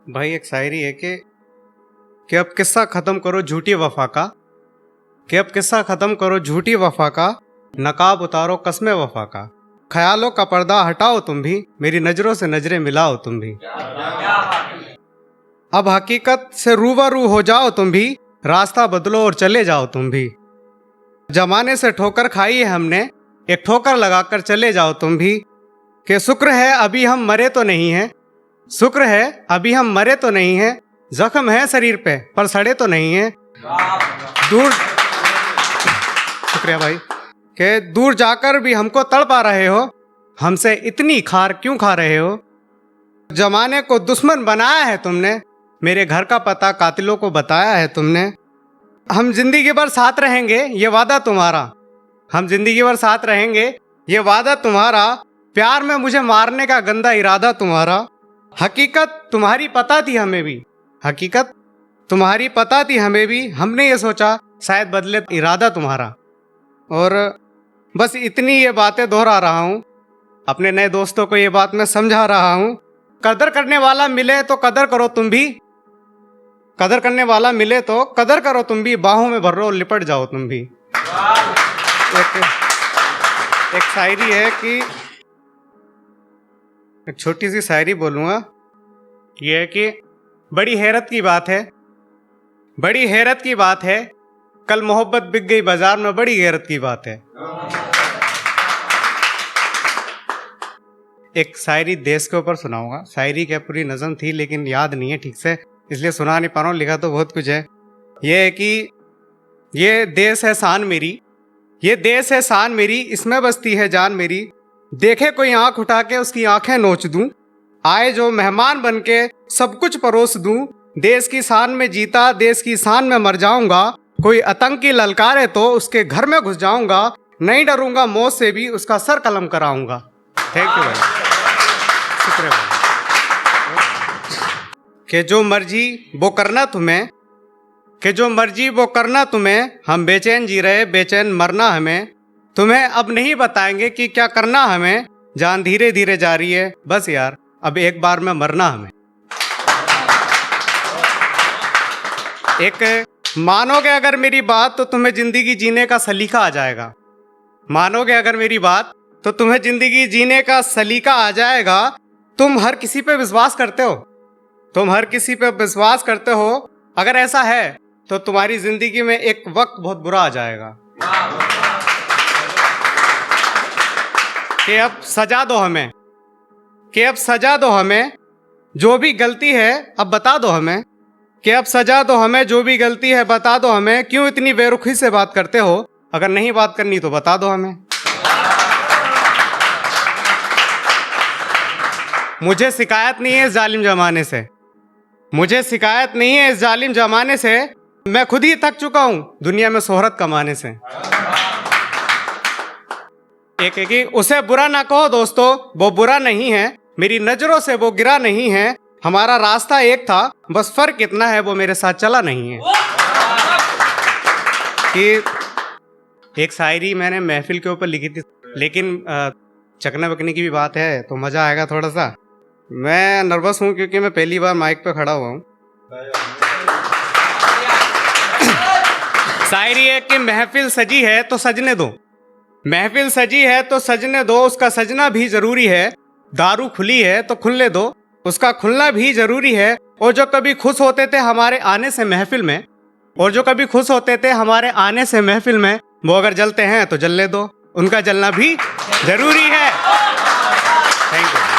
भाई एक शायरी है कि अब किस्सा ख़त्म करो झूठी वफा का, कि अब किस्सा ख़त्म करो झूठी वफा का, नकाब उतारो कस्मे वफा का, ख्यालों का पर्दा हटाओ तुम भी, मेरी नज़रों से नज़रें मिलाओ तुम भी। अब हकीकत से रूबरू हो जाओ तुम भी, रास्ता बदलो और चले जाओ तुम भी। जमाने से ठोकर खाई है हमने, एक ठोकर लगाकर चले जाओ तुम भी। कि शुक्र है अभी हम मरे तो नहीं हैं, शुक्र है अभी हम मरे तो नहीं हैं, जख्म है शरीर पे पर सड़े तो नहीं हैं। दूर, शुक्रिया भाई, कि दूर जाकर भी हमको तड़पा रहे हो, हमसे इतनी खार क्यों खा रहे हो। जमाने को दुश्मन बनाया है तुमने, मेरे घर का पता कातिलों को बताया है तुमने। हम जिंदगी भर साथ रहेंगे ये वादा तुम्हारा, हम जिंदगी भर साथ रहेंगे ये वादा तुम्हारा, प्यार में मुझे मारने का गंदा इरादा तुम्हारा। हकीकत तुम्हारी पता थी हमें भी, हकीकत तुम्हारी पता थी हमें भी, हमने ये सोचा शायद बदले इरादा तुम्हारा। और बस इतनी ये बातें दोहरा रहा हूँ, अपने नए दोस्तों को ये बात मैं समझा रहा हूँ। कदर करने वाला मिले तो कदर करो तुम भी, कदर करने वाला मिले तो कदर करो तुम भी, बाहों में भर लो लिपट जाओ तुम भी। एक शायरी है कि एक छोटी सी शायरी बोलूँगा, यह है कि बड़ी हैरत की बात है, बड़ी हैरत की बात है, कल मोहब्बत बिक गई बाजार में, बड़ी हैरत की बात है। एक शायरी देश के ऊपर सुनाऊंगा, शायरी क्या पूरी नज़म थी लेकिन याद नहीं है ठीक से, इसलिए सुना नहीं पा रहा हूँ, लिखा तो बहुत कुछ है। यह है कि ये देश है शान मेरी, ये देश है शान मेरी, इसमें बसती है जान मेरी, देखे कोई आंख उठा के उसकी आंखें नोच दूं, आए जो मेहमान बन के सब कुछ परोस दूं, देश की शान में जीता देश की शान में मर जाऊंगा, कोई आतंकी ललकारे तो उसके घर में घुस जाऊंगा, नहीं डरूंगा मौत से भी उसका सर कलम कराऊंगा। थैंक यू भाई, शुक्रिया भाई। कि जो मर्जी वो करना तुम्हें, कि जो मर्जी वो करना तुम्हें, हम बेचैन जी रहे बेचैन मरना हमें, तुम्हें अब नहीं बताएंगे कि क्या करना हमें, जान धीरे धीरे जा रही है बस यार अब एक बार में मरना हमें। एक मानोगे अगर मेरी बात तो तुम्हें जिंदगी जीने का सलीका आ जाएगा, मानोगे अगर मेरी बात तो तुम्हें जिंदगी जीने का सलीका आ जाएगा। तुम हर किसी पे विश्वास करते हो, तुम हर किसी पे विश्वास करते हो, अगर ऐसा है तो तुम्हारी जिंदगी में एक वक्त बहुत बुरा आ जाएगा। कि अब सजा दो हमें, कि अब सजा दो हमें, जो भी गलती है अब बता दो हमें, कि अब सजा दो हमें, जो भी गलती है बता दो हमें, क्यों इतनी बेरुखी से बात करते हो, अगर नहीं बात करनी तो बता दो हमें। मुझे शिकायत नहीं है इस जालिम जमाने से, मुझे शिकायत नहीं है इस जालिम जमाने से, मैं खुद ही थक चुका हूं दुनिया में शोहरत कमाने से। एक है कि उसे बुरा ना कहो दोस्तों वो बुरा नहीं है, मेरी नजरों से वो गिरा नहीं है, हमारा रास्ता एक था बस फर्क इतना है वो मेरे साथ चला नहीं है। कि एक शायरी मैंने महफिल के ऊपर लिखी थी, लेकिन चकना बकने की भी बात है तो मजा आएगा थोड़ा सा। मैं नर्वस हूँ क्योंकि मैं पहली बार माइक पे खड़ा हुआ हूँ। शायरी है कि महफिल सजी है तो सजने दो, महफिल सजी है तो सजने दो, उसका सजना भी जरूरी है, दारू खुली है तो खुलने दो, उसका खुलना भी जरूरी है। और जो कभी खुश होते थे हमारे आने से महफिल में, और जो कभी खुश होते थे हमारे आने से महफिल में, वो अगर जलते हैं तो जलने दो, उनका जलना भी जरूरी है। Thank you.